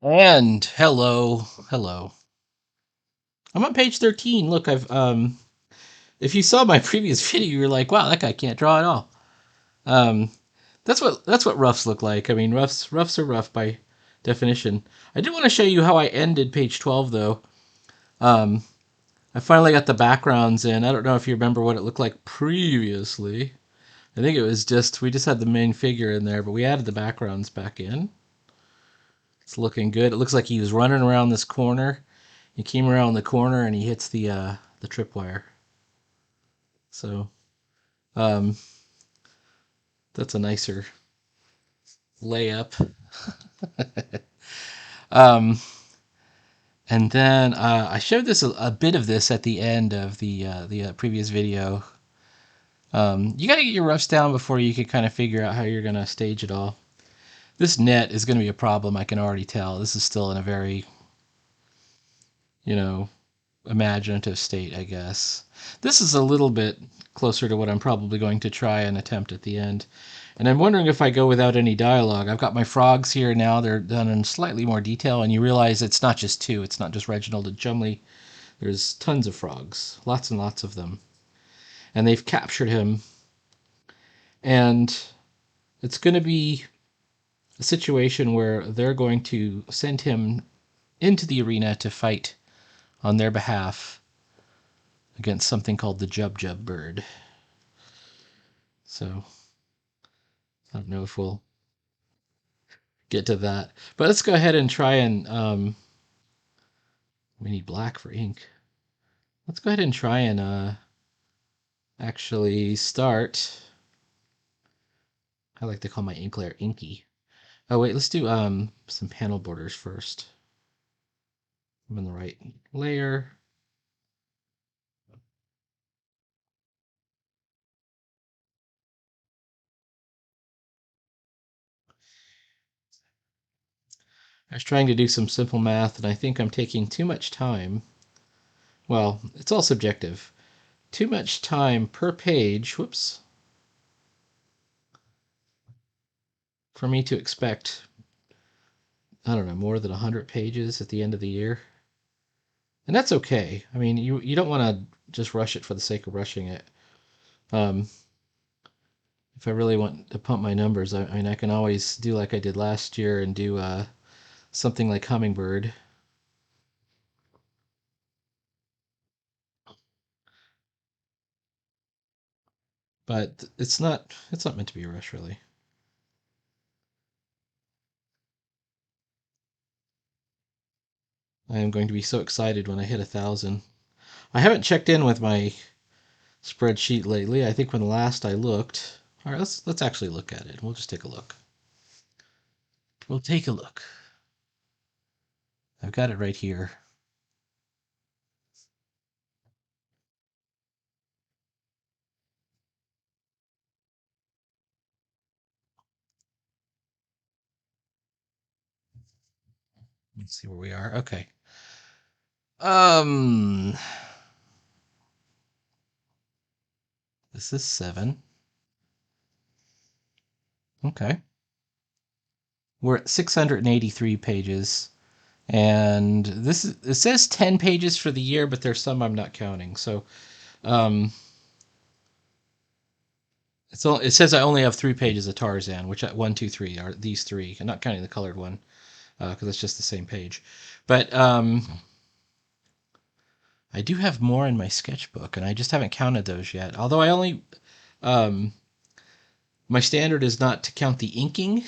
And hello. I'm on page 13. Look, I've if you saw my previous video, you were like, "Wow, that guy can't draw at all." Um, that's what roughs look like. I mean, roughs are rough by definition. I did want to show you how I ended page 12 though. Um, I finally got the backgrounds in. I don't know if you remember what it looked like previously. I think it was just we just had the main figure in there, but we added the backgrounds back in. It's looking good. It looks like he was running around this corner. He came around the corner and he hits the tripwire. So um, that's a nicer layup. um, and then I showed this a bit of this at the end of the previous video. You got to get your roughs down before you can kind of figure out how you're going to stage it all. This net is going to be a problem. I can already tell. This is still in a very, you know, imaginative state, I guess. This is a little bit closer to what I'm probably going to try and attempt at the end. And I'm wondering if I go without any dialogue. I've got my frogs here now. They're done in slightly more detail, and you realize it's not just two. It's not just Reginald and Chumley. There's tons of frogs, lots and lots of them. And they've captured him. And it's going to be a situation where they're going to send him into the arena to fight on their behalf against something called the Jub Jub bird. So I don't know if we'll get to that. But let's go ahead and try and we need black for ink. Let's go ahead and try and actually start. I like to call my ink layer inky. Oh wait, let's do some panel borders first. I'm in the right layer. I was trying to do some simple math, and I think I'm taking too much time. Well, it's all subjective. Too much time per page, whoops, for me to expect, I don't know, more than 100 pages at the end of the year. And that's okay. I mean, you don't want to just rush it for the sake of rushing it. Um, if I really want to pump my numbers, I mean, I can always do like I did last year and do something like Hummingbird. But it's not meant to be a rush, really. I am going to be so excited when I hit 1,000. I haven't checked in with my spreadsheet lately. I think when last I looked. All right, let's actually look at it. We'll just take a look. We'll take a look. I've got it right here. Let's see where we are. Okay. Um, this is 7. Okay. We're at 683 pages. And it says 10 pages for the year, but there's some I'm not counting. So um, it says I only have 3 pages of Tarzan, which at 1, 2, 3 are these three. I'm not counting the colored one because it's just the same page. But I do have more in my sketchbook, and I just haven't counted those yet. Although I only um, my standard is not to count the inking.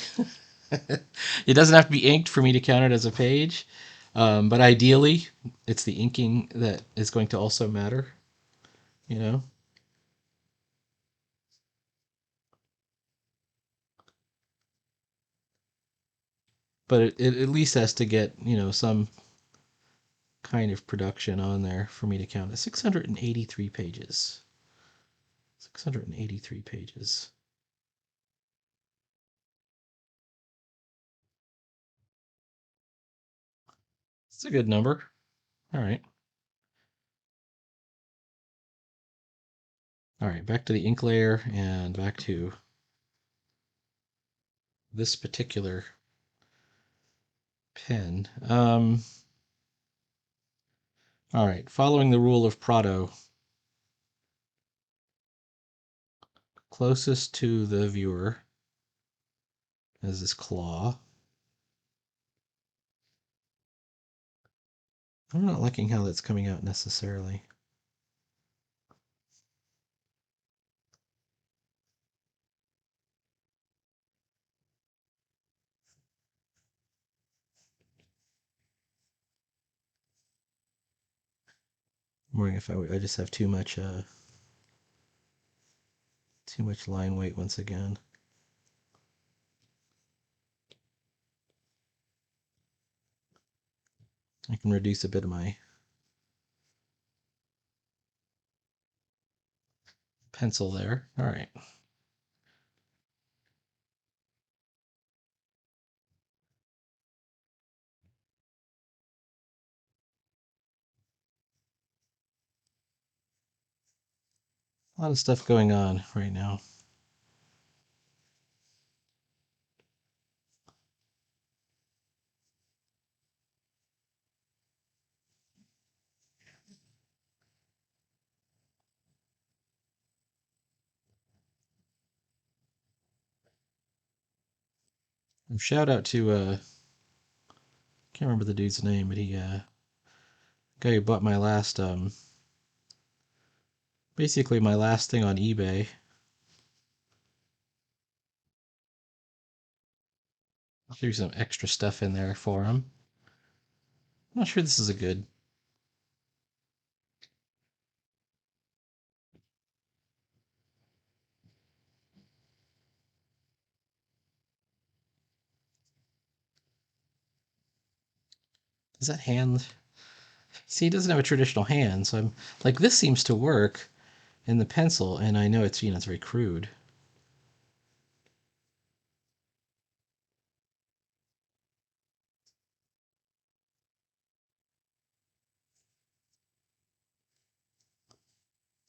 It doesn't have to be inked for me to count it as a page. But ideally, it's the inking that is going to also matter, you know? But it at least has to get, some kind of production on there for me to count it. 683 pages. 683 pages. It's a good number. All right. All right, back to the ink layer and back to this particular pen. All right. Following the rule of Prado, closest to the viewer as his claw. I'm not liking how that's coming out necessarily. I'm wondering if I just have too much line weight once again. I can reduce a bit of my pencil there. All right. A lot of stuff going on right now. Shout out to can't remember the dude's name, but he guy who bought my last basically my last thing on eBay. Threw some extra stuff in there for him. I'm not sure this is a good. Does that hand? See, he doesn't have a traditional hand, so I'm like, this seems to work in the pencil, and I know it's it's very crude.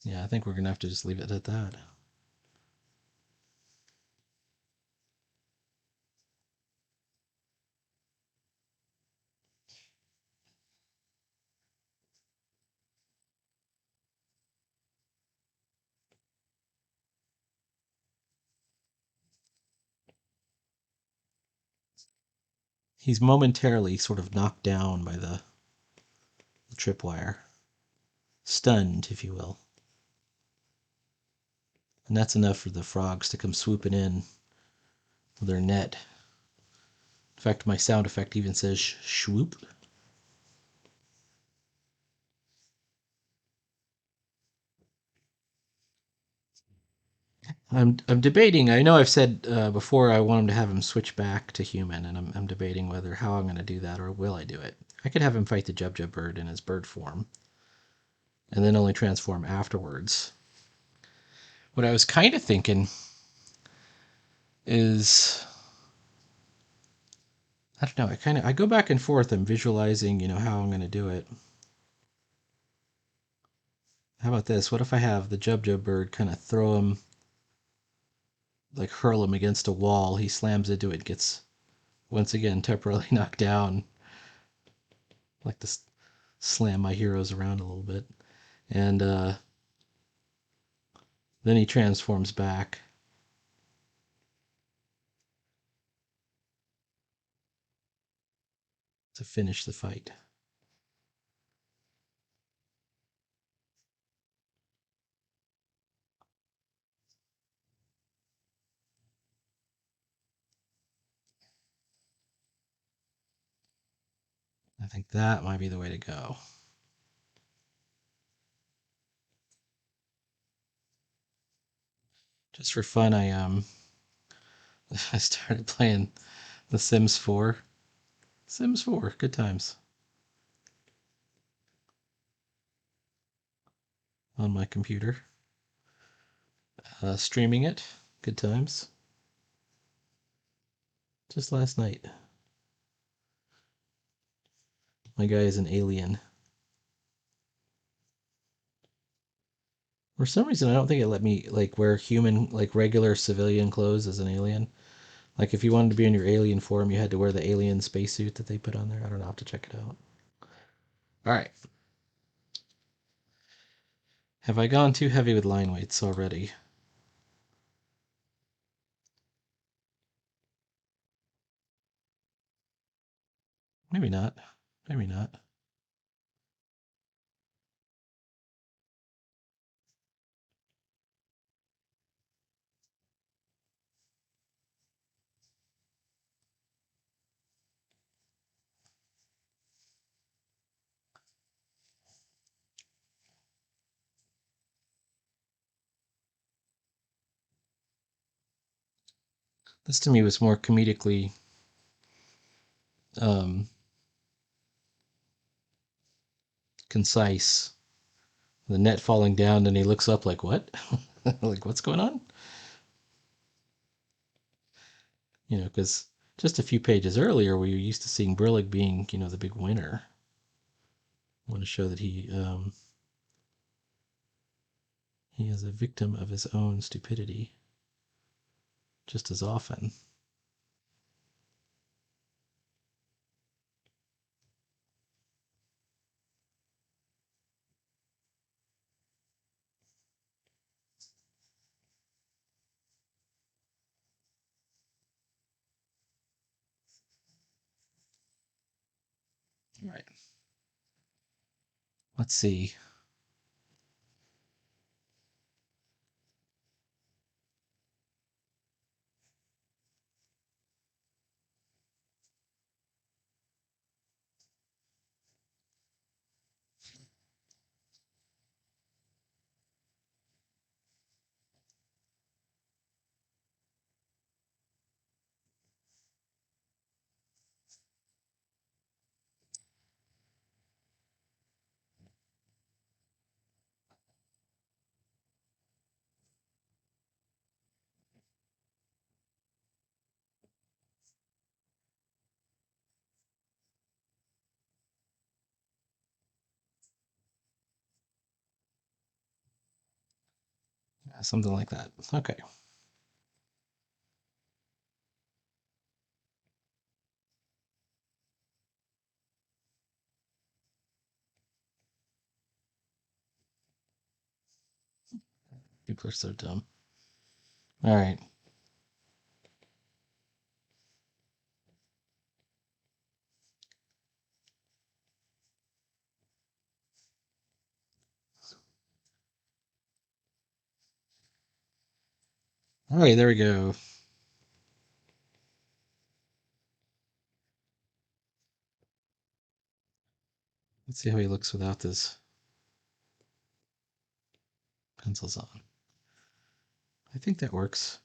Yeah, I think we're gonna have to just leave it at that. He's momentarily sort of knocked down by the tripwire. Stunned, if you will. And that's enough for the frogs to come swooping in with their net. In fact, my sound effect even says swoop. I'm debating. I know I've said before I want him to have him switch back to human, and I'm debating whether how I'm going to do that or will I do it. I could have him fight the Jub bird in his bird form, and then only transform afterwards. What I was kind of thinking is, I don't know. I go back and forth. I'm visualizing, how I'm going to do it. How about this? What if I have the Jub bird kind of throw him, like hurl him against a wall? He slams into it, gets once again temporarily knocked down. Like to slam my heroes around a little bit, and then he transforms back to finish the fight. I think that might be the way to go. Just for fun, I I started playing The Sims 4. Sims 4, good times. On my computer. Streaming it, good times. Just last night. My guy is an alien. For some reason, I don't think it let me like wear human, like regular civilian clothes as an alien. Like if you wanted to be in your alien form, you had to wear the alien spacesuit that they put on there. I don't know. I'll have to check it out. All right. Have I gone too heavy with line weights already? Maybe not. Maybe not. This to me was more comedically um, concise. The net falling down, and he looks up like, "What? Like what's going on?" Because just a few pages earlier, we were used to seeing Brillig being, the big winner. I want to show that he is a victim of his own stupidity just as often. All right. Let's see. Yeah, something like that. Okay. People are so dumb. All right. All right, there we go. Let's see how he looks without his pencils on. I think that works.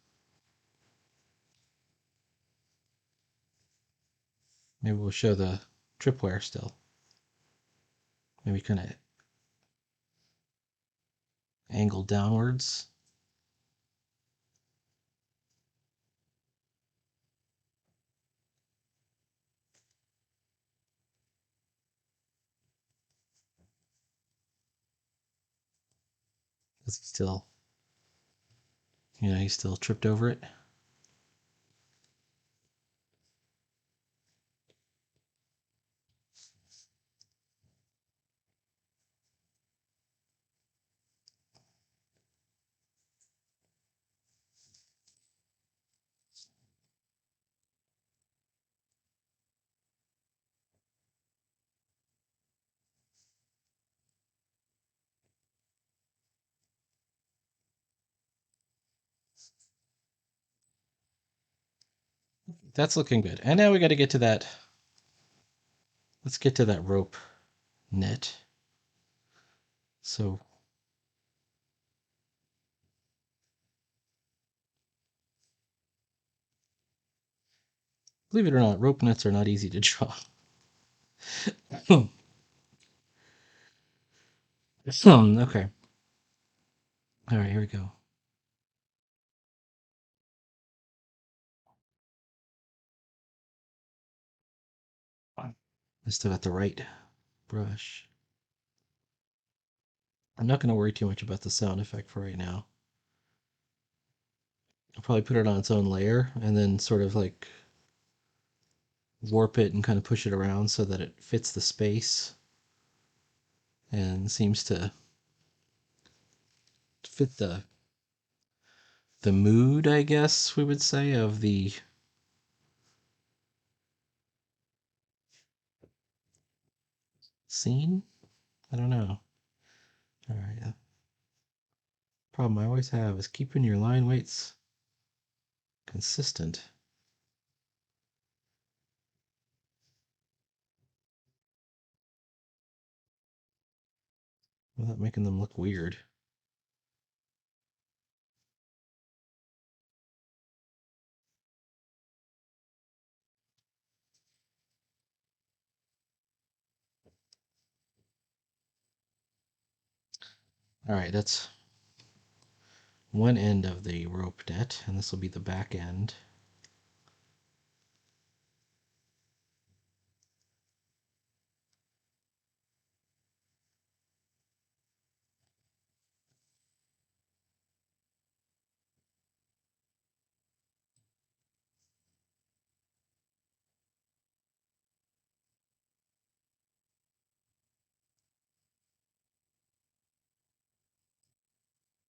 Maybe we'll show the tripwire still. Maybe kind of angle downwards. Because he's still tripped over it. That's looking good. And now we got to get to that. Let's get to that rope net. So believe it or not, rope nets are not easy to draw. Okay. All right, here we go. I still got the right brush. I'm not going to worry too much about the sound effect for right now. I'll probably put it on its own layer and then sort of like warp it and kind of push it around so that it fits the space and seems to fit the mood, I guess we would say, of the scene. I don't know. All right. Problem I always have is keeping your line weights consistent without making them look weird. All right, that's one end of the rope net, and this will be the back end.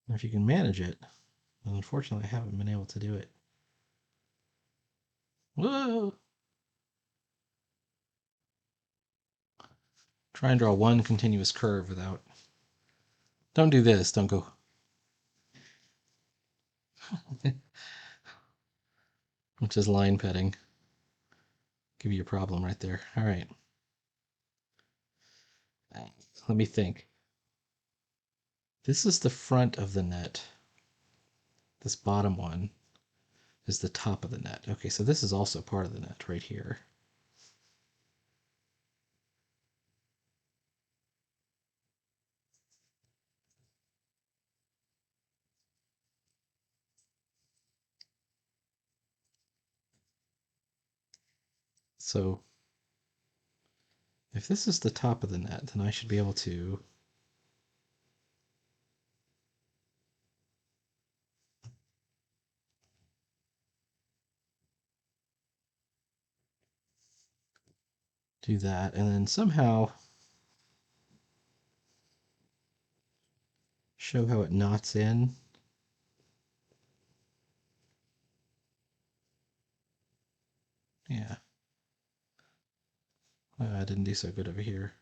If you can manage it, and unfortunately I haven't been able to do it. Whoa! Try and draw one continuous curve without... Don't do this, don't go... Which is line petting. Give you a problem right there. All right. Let me think. This is the front of the net. This bottom one is the top of the net. Okay, so this is also part of the net right here. So if this is the top of the net, then I should be able to do that, and then somehow show how it knots in. Yeah. I didn't do so good over here.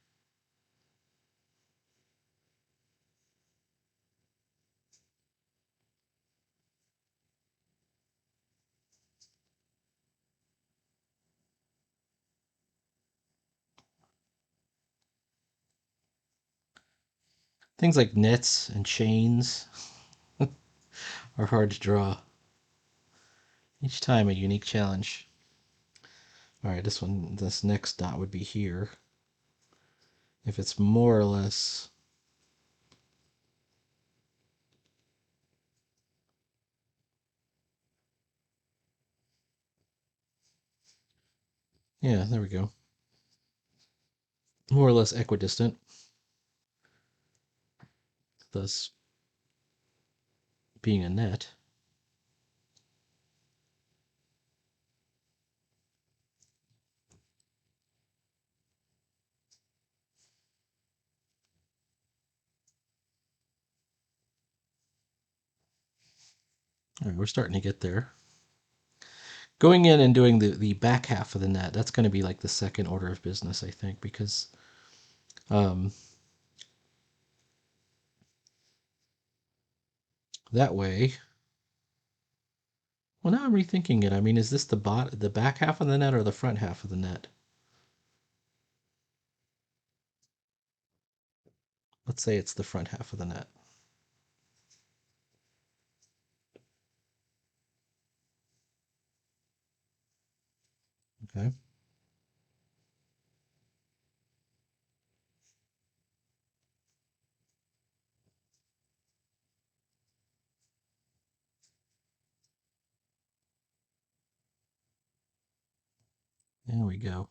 Things like nets and chains are hard to draw. Each time a unique challenge. All right, this next dot would be here. If it's more or less... Yeah, there we go. More or less equidistant, thus being a net. All right, we're starting to get there. Going in and doing the back half of the net, that's going to be like the second order of business, I think, because that way... Well, now I'm rethinking it. I mean, is this the back half of the net or the front half of the net? Let's say it's the front half of the net. Okay. There we go.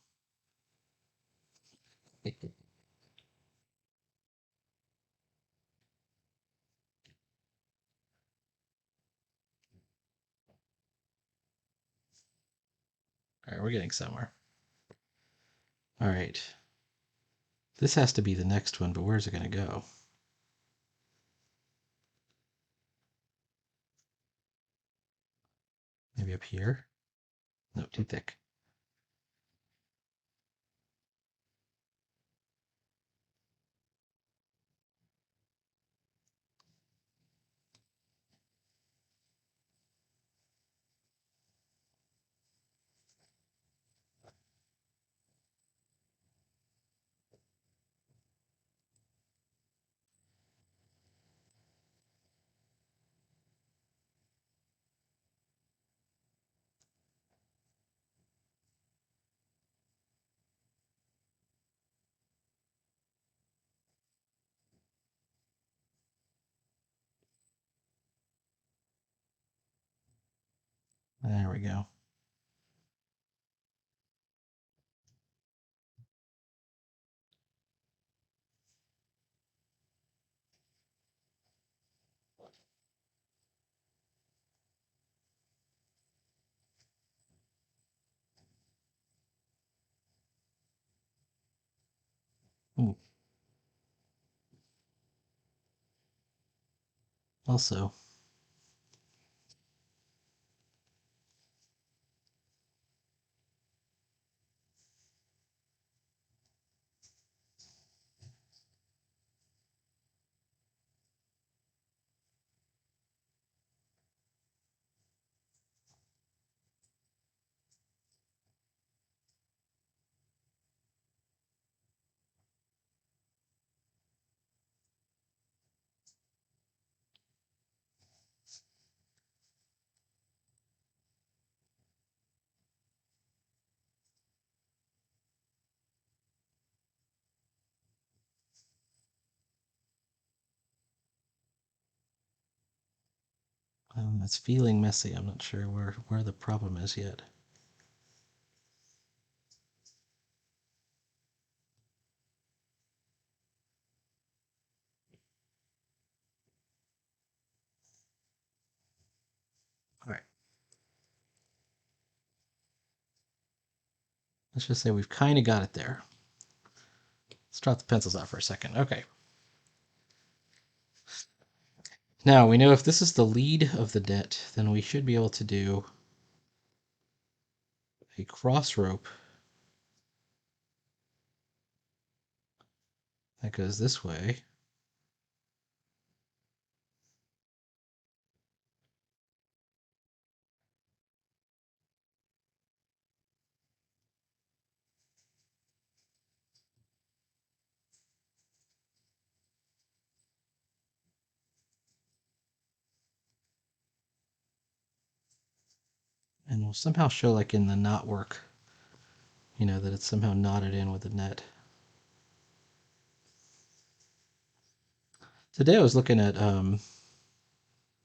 All right, we're getting somewhere. All right. This has to be the next one, but where's it going to go? Maybe up here? No, too thick. There we go. Ooh. Also, it's feeling messy. I'm not sure where the problem is yet. All right. Let's just say we've kind of got it there. Let's drop the pencils out for a second. Okay. Now we know if this is the lead of the net, then we should be able to do a cross rope that goes this way. And we'll somehow show like in the knot work, that it's somehow knotted in with the net. Today I was looking at, well,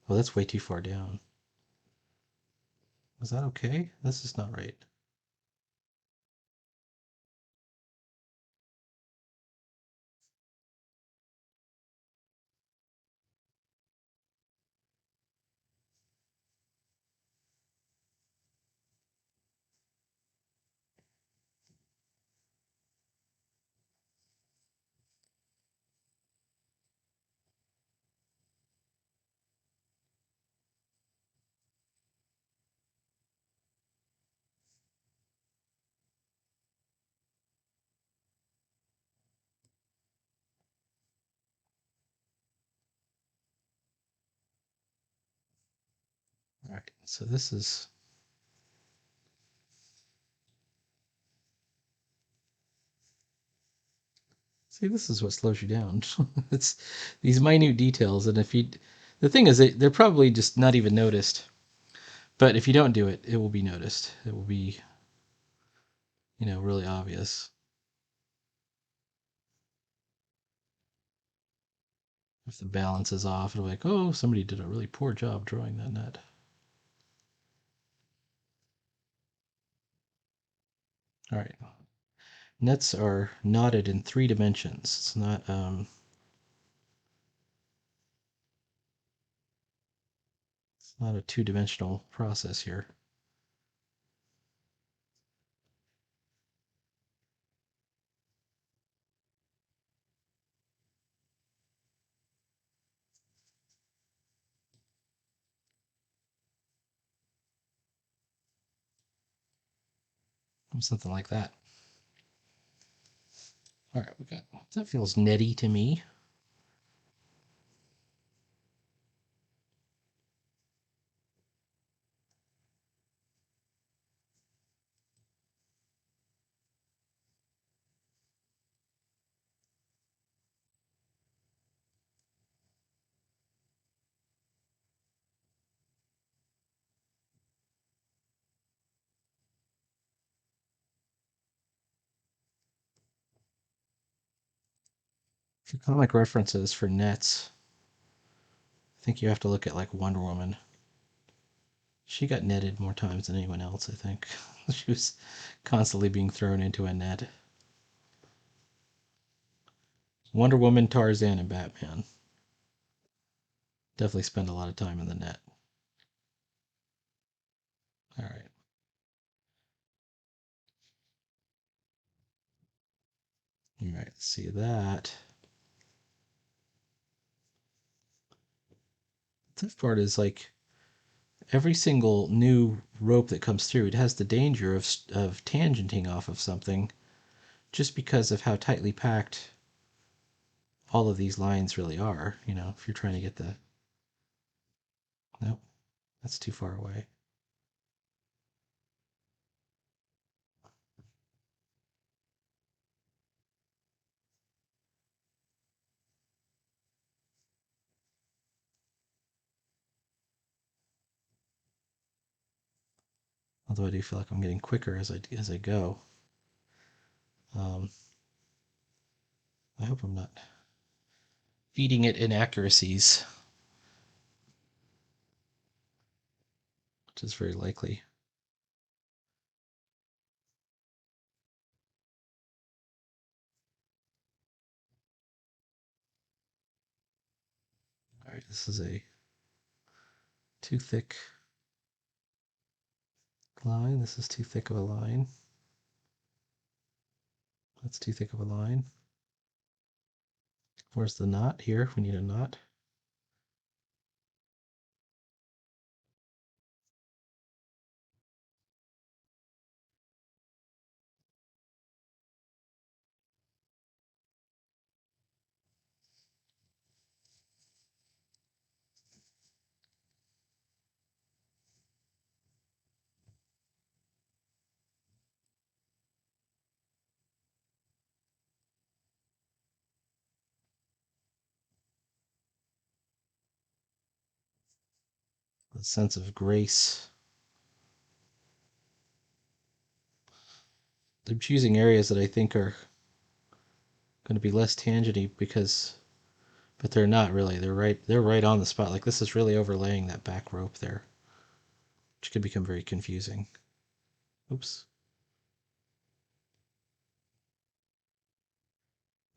that's way too far down. Was that okay? This is not right. All right, so this is, see, this is what slows you down. It's these minute details, and the thing is, they're probably just not even noticed. But if you don't do it, it will be noticed. It will be, really obvious. If the balance is off, it'll be like, oh, somebody did a really poor job drawing that net. All right. Nets are knotted in 3 dimensions. It's not a 2-dimensional process here. something like that. All right, we got that. Feels netty to me. For comic references for nets, I think you have to look at like Wonder Woman. She got netted more times than anyone else, I think. She was constantly being thrown into a net. Wonder Woman, Tarzan, and Batman definitely spend a lot of time in the net. All right. All right, let's see that. The tough part is like every single new rope that comes through, it has the danger of tangenting off of something just because of how tightly packed all of these lines really are. You know, if you're trying to get the... Nope, that's too far away. Although I do feel like I'm getting quicker as I go. Um, I hope I'm not feeding it inaccuracies, which is very likely. All right, this is a too thick line. This is too thick of a line. That's too thick of a line. Where's the knot? Here, we need a knot. A sense of grace. I'm choosing areas that I think are going to be less tangenty but they're not really. They're right on the spot. Like this is really overlaying that back rope there, which could become very confusing. Oops.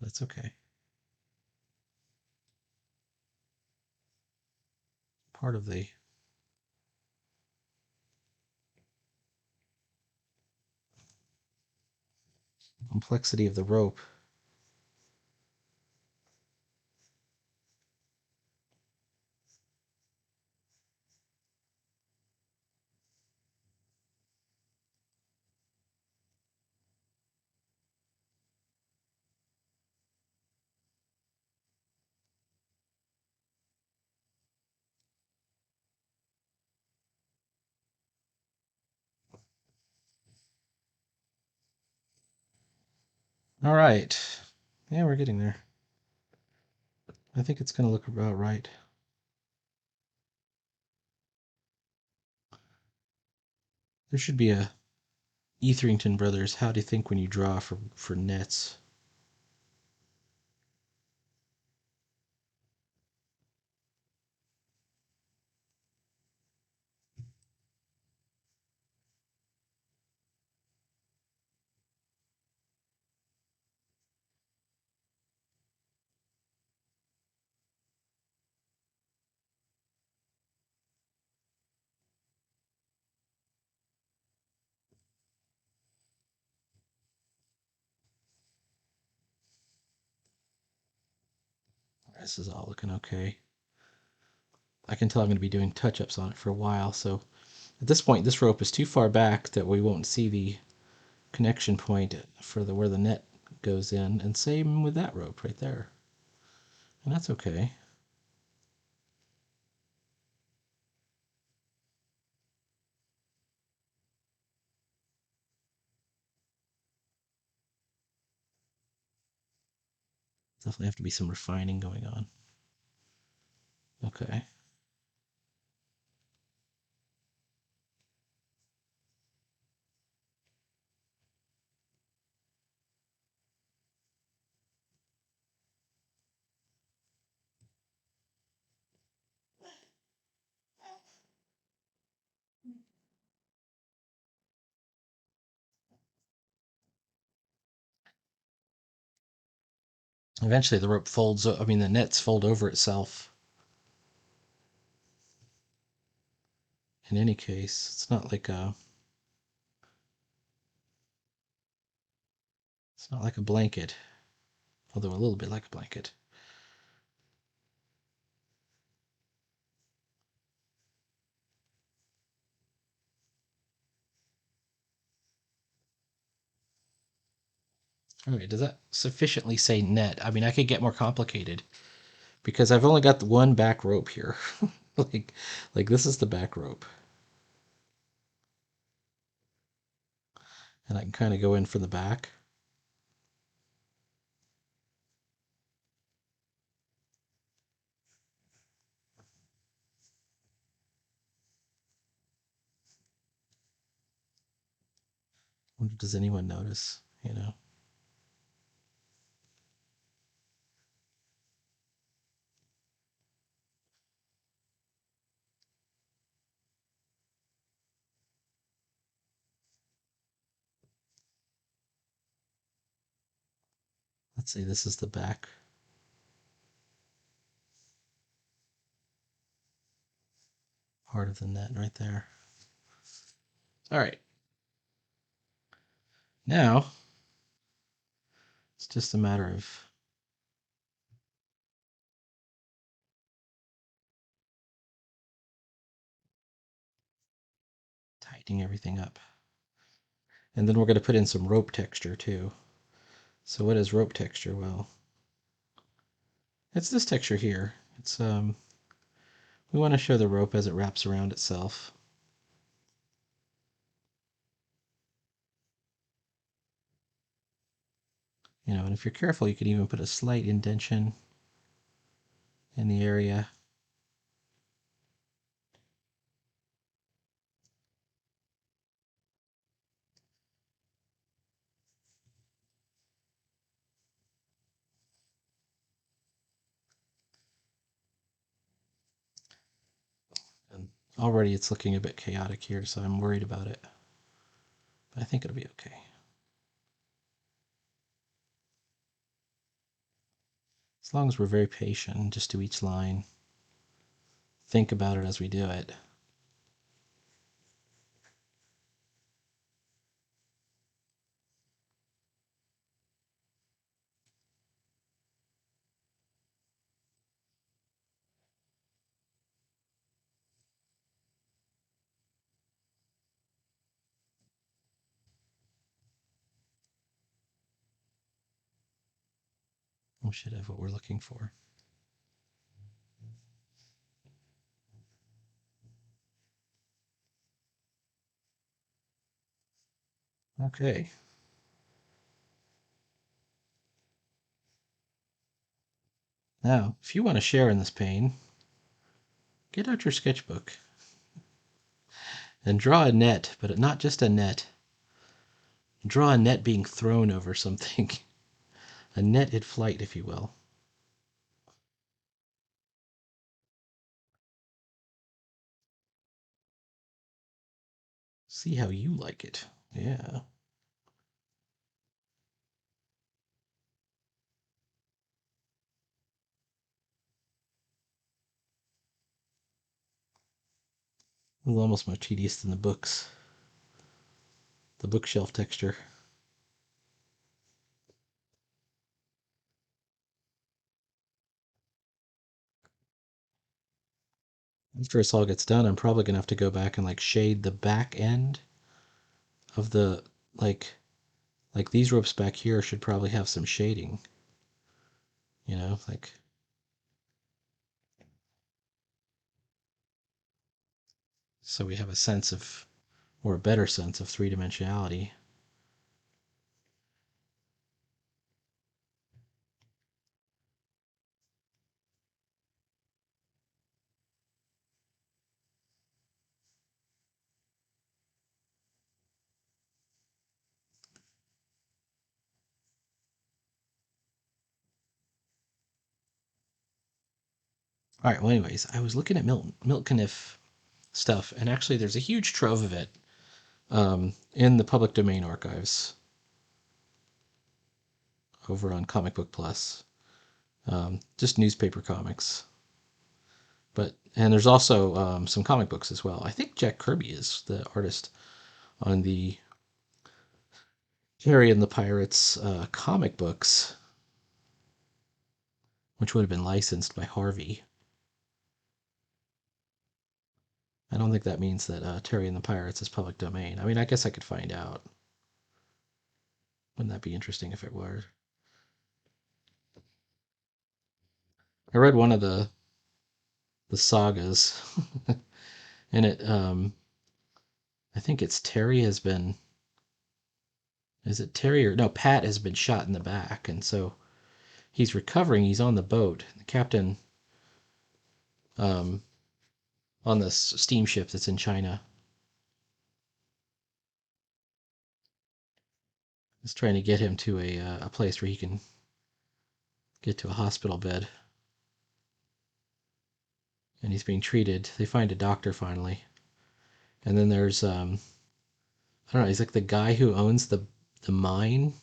That's okay. Part of the complexity of the rope. All right. Yeah, we're getting there. I think it's going to look about right. There should be a Etherington Brothers, how do you think when you draw for nets? This is all looking okay. I can tell I'm going to be doing touch-ups on it for a while, so at this point this rope is too far back that we won't see connection point for where the net goes in, and same with that rope right there. And that's okay. Definitely have to be some refining going on. Okay. Eventually the rope folds, I mean the nets fold over itself. In any case, it's not like a blanket, although a little bit like a blanket. All right, does that sufficiently say net? I mean, I could get more complicated because I've only got the one back rope here. like this is the back rope. And I can kind of go in from the back. Wonder, does anyone notice, you know? Let's say this is the back part of the net right there. All right. Now, it's just a matter of tightening everything up. And then we're going to put in some rope texture too. So what is rope texture? Well, it's this texture here. It's we want to show the rope as it wraps around itself. You know, and if you're careful, you could even put a slight indentation in the area. And already it's looking a bit chaotic here, so I'm worried about it. But I think it'll be okay. As long as we're very patient and just do each line. Think about it as we do it. We should have what we're looking for. Okay. Now, if you want to share in this pain, get out your sketchbook and draw a net, but not just a net. Draw a net being thrown over something. A net in flight, if you will. See how you like it. Yeah. It was almost more tedious than the books. The bookshelf texture. After this all gets done, I'm probably gonna have to go back and like shade the back end of the like Like these ropes back here should probably have some shading, like so we have a sense of, or a better sense of three-dimensionality. All right, well, anyways, I was looking at Milt Caniff stuff, and actually there's a huge trove of it in the public domain archives over on Comic Book Plus, just newspaper comics. And there's also some comic books as well. I think Jack Kirby is the artist on the Terry and the Pirates comic books, which would have been licensed by Harvey. I don't think that means that Terry and the Pirates is public domain. I mean, I guess I could find out. Wouldn't that be interesting if it were? I read one of the sagas, and I think it's Terry has been. Is it Terry or no? Pat has been shot in the back, and so he's recovering. He's on the boat. The captain, um, on this steamship that's in China, is trying to get him to a place where he can get to a hospital bed, and he's being treated. They find a doctor finally, and then there's I don't know. He's like the guy who owns the mine,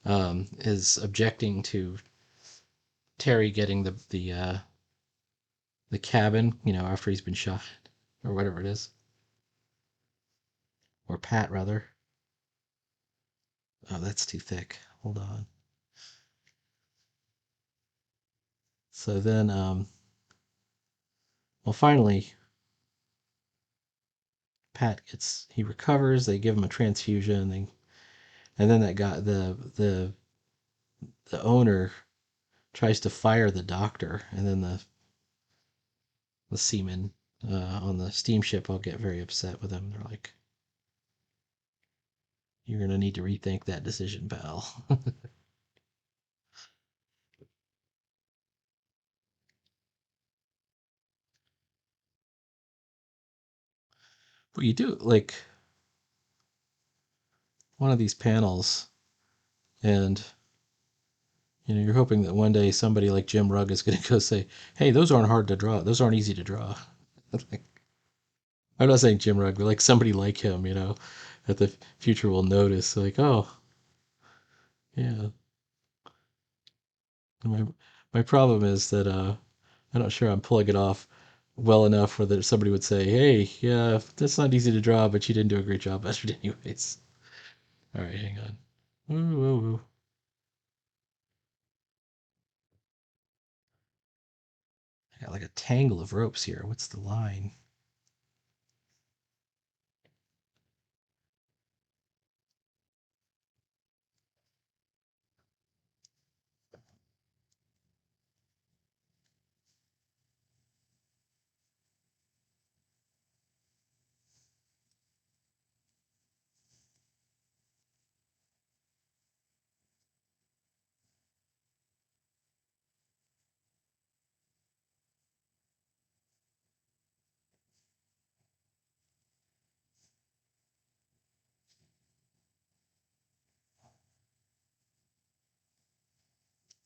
is objecting to Terry getting the cabin, after he's been shot or whatever it is, or Pat rather. Oh, that's too thick. Hold on. So then, well, finally, he recovers. They give him a transfusion. And then that guy, the owner, tries to fire the doctor, and then the seamen on the steamship all get very upset with him. They're like, "You're gonna need to rethink that decision, pal." But you do like one of these panels, and you're hoping that one day somebody like Jim Rugg is going to go say, "Hey, those aren't hard to draw. Those aren't easy to draw." I'm not saying Jim Rugg, but like somebody like him, that the future will notice, like, oh, yeah. My problem is that I'm not sure I'm pulling it off well enough where that somebody would say, "Hey, yeah, that's not easy to draw, but you didn't do a great job at it anyways." All right, hang on. Woo, woo, woo. I got like a tangle of ropes here. What's the line?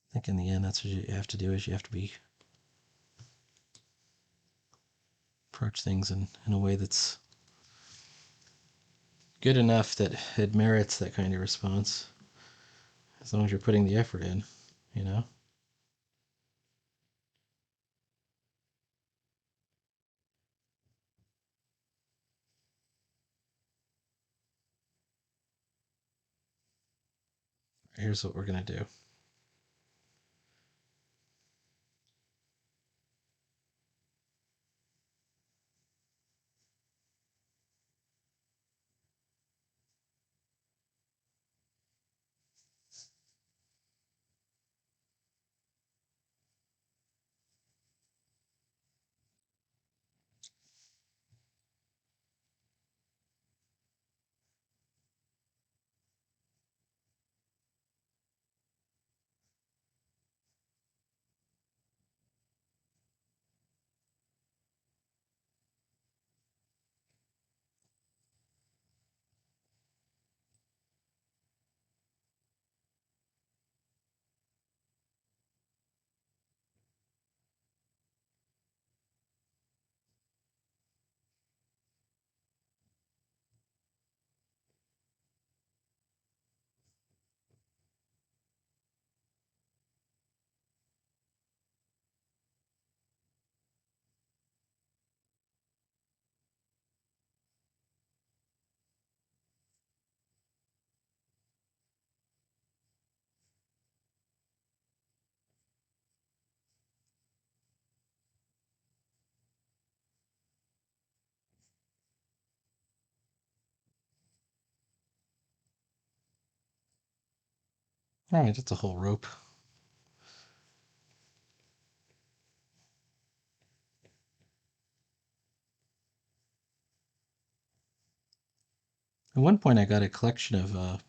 I think in the end, that's what you have to do. Is you have to approach things in a way that's good enough that it merits that kind of response, as long as you're putting the effort in, you know. Here's what we're gonna do. All right, that's a whole rope. At one point, I got a collection of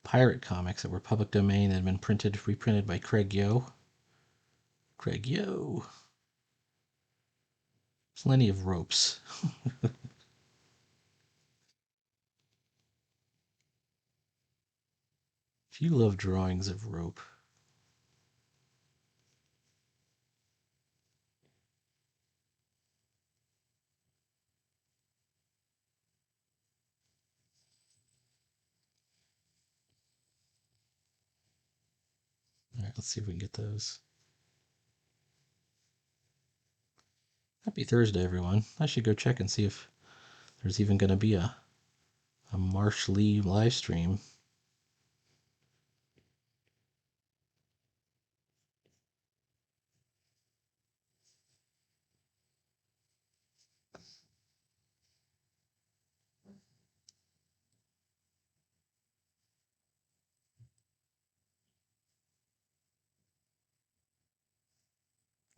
pirate comics that were public domain that had been reprinted by Craig Yo. Craig Yo. Plenty of ropes. If you love drawings of rope. All right, let's see if we can get those. Happy Thursday, everyone. I should go check and see if there's even going to be a Marsh Lee live stream.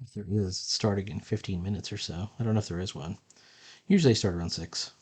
If there is, it's starting in 15 minutes or so. I don't know if there is one. Usually start around 6.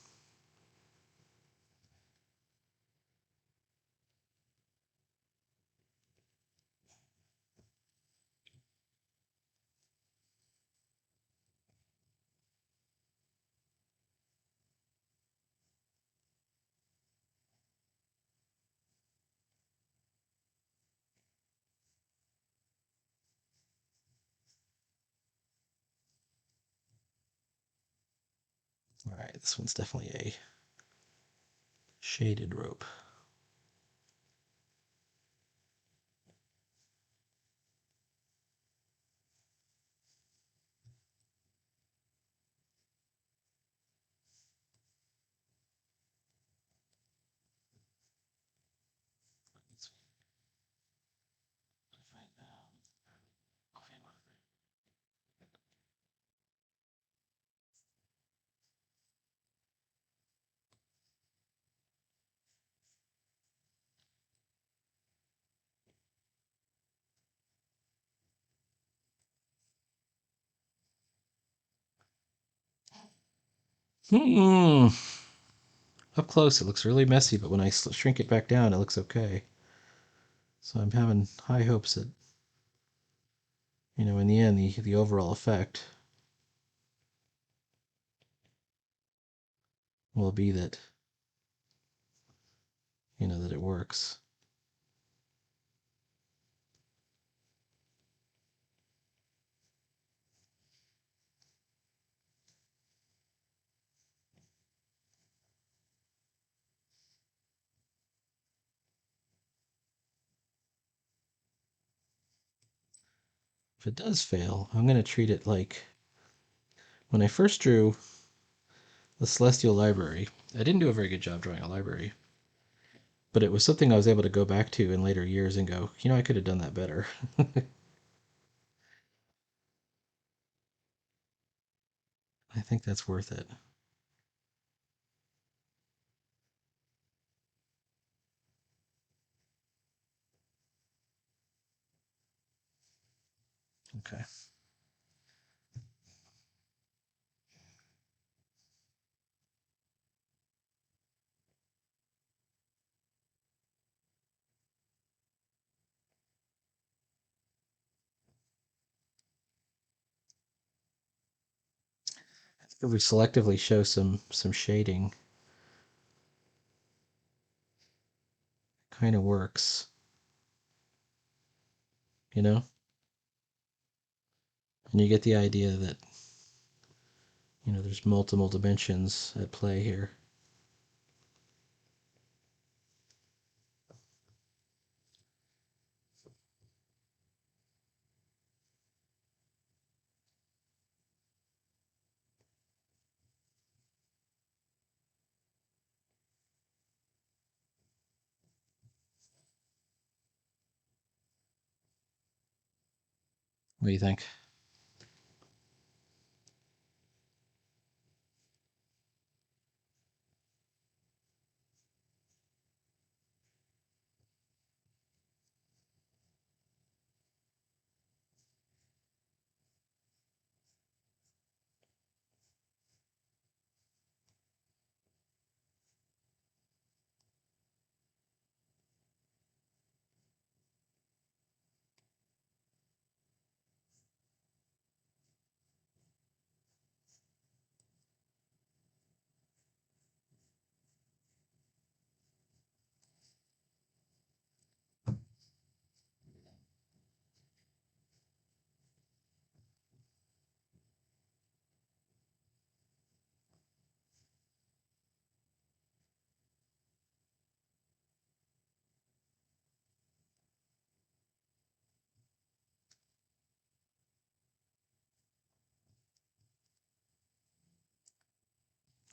All right, this one's definitely a shaded rope. Hmm. Up close, it looks really messy, but when I shrink it back down, it looks okay. So I'm having high hopes that, in the end, the overall effect will be that, that it works. If it does fail, I'm going to treat it like when I first drew the Celestial Library. I didn't do a very good job drawing a library, but it was something I was able to go back to in later years and go, I could have done that better. I think that's worth it. Okay. I think if we selectively show some shading, kind of works, and you get the idea that there's multiple dimensions at play here. What do you think?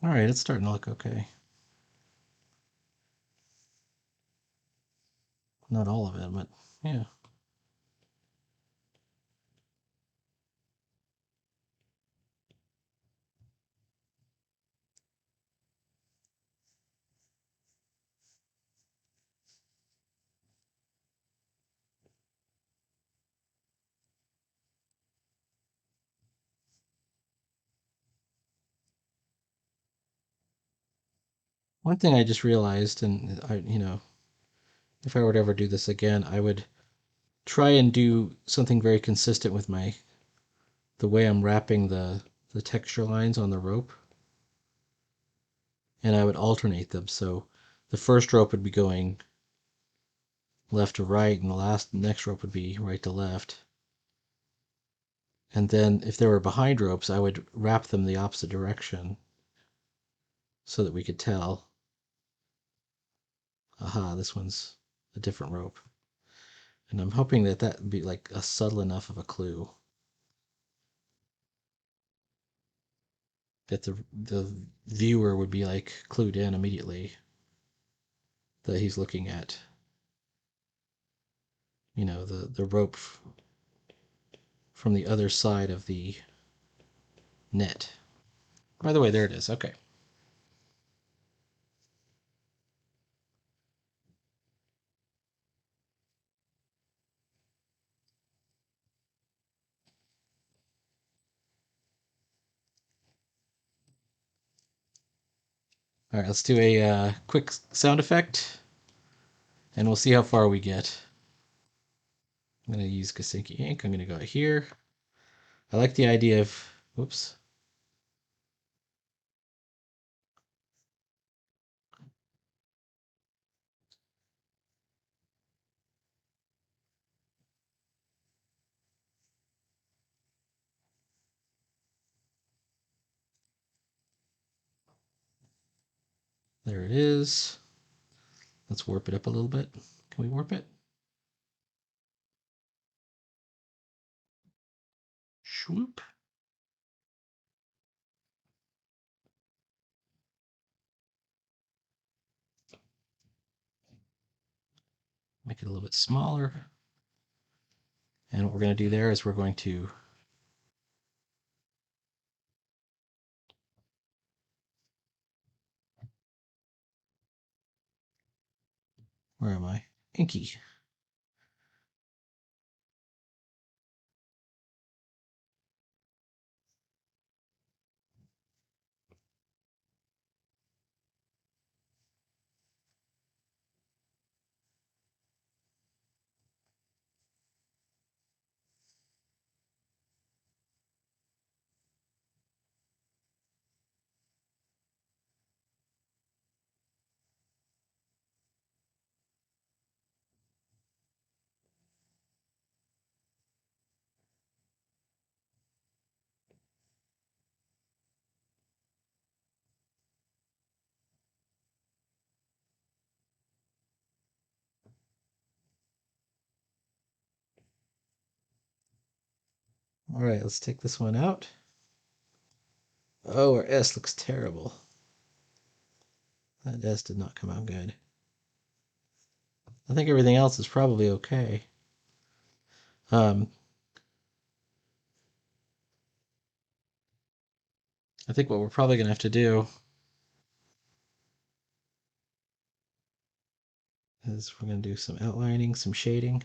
All right, it's starting to look okay. Not all of it, but yeah. One thing I just realized, and if I were to ever do this again, I would try and do something very consistent with the way I'm wrapping the texture lines on the rope, and I would alternate them. So the first rope would be going left to right, and the next rope would be right to left. And then if there were behind ropes, I would wrap them the opposite direction so that we could tell, aha, this one's a different rope. And I'm hoping that that would be like a subtle enough of a clue that the viewer would be like clued in immediately that he's looking at, the rope from the other side of the net. By the way, there it is. Okay. All right, let's do a quick sound effect, and we'll see how far we get. I'm going to use Kasinki ink. I'm going to go here. I like the idea of, whoops. There it is. Let's warp it up a little bit. Can we warp it? Swoop. Make it a little bit smaller. And what we're going to do there is we're going to where am I? Inky. All right, let's take this one out. Oh, our S looks terrible. That S did not come out good. I think everything else is probably okay. I think what we're probably going to have to do is we're going to do some outlining, some shading.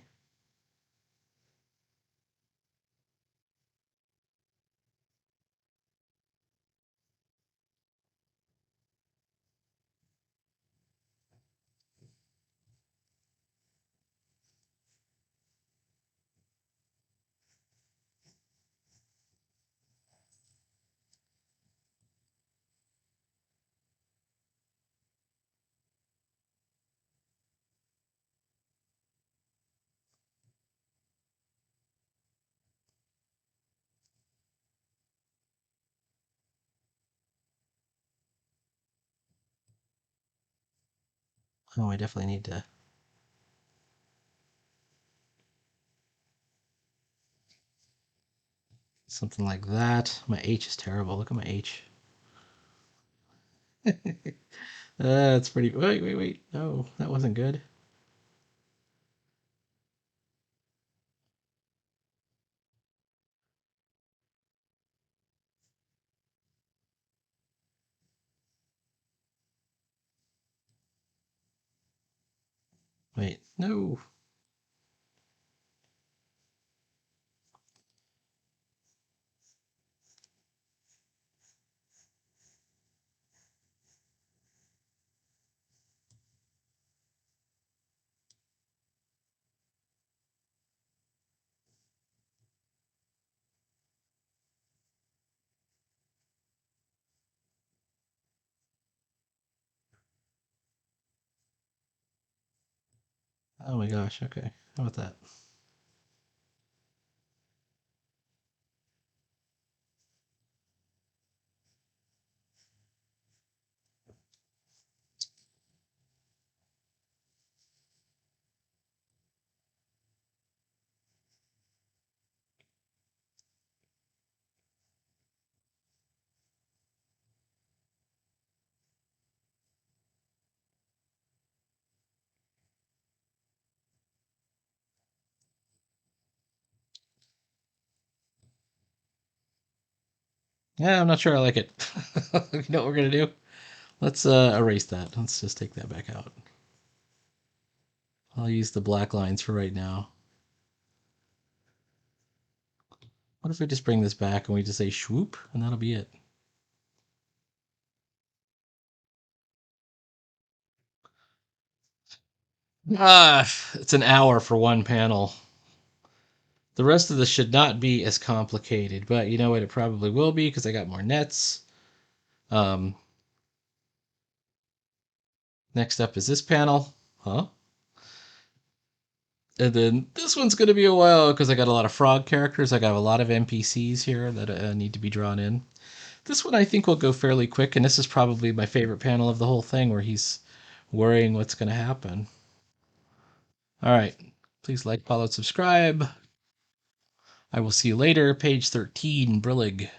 Oh, I definitely need to. Something like that. My H is terrible. Look at my H. That's pretty. Wait, wait, wait. No, that wasn't good. Wait, no. Oh my gosh. Okay. How about that? Yeah, I'm not sure I like it. You know what we're gonna do? Let's erase that. Let's just take that back out. I'll use the black lines for right now. What if we just bring this back and we just say swoop and that'll be it? It's an hour for one panel. The rest of this should not be as complicated, but you know what? It probably will be because I got more nets. Um, Next up is this panel. Huh? And then this one's going to be a while because I got a lot of frog characters. I got a lot of NPCs here that need to be drawn in. This one I think will go fairly quick, and this is probably my favorite panel of the whole thing where he's worrying what's going to happen. All right. Please like, follow, subscribe. I will see you later. Page 13, Brillig.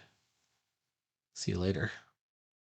See you later.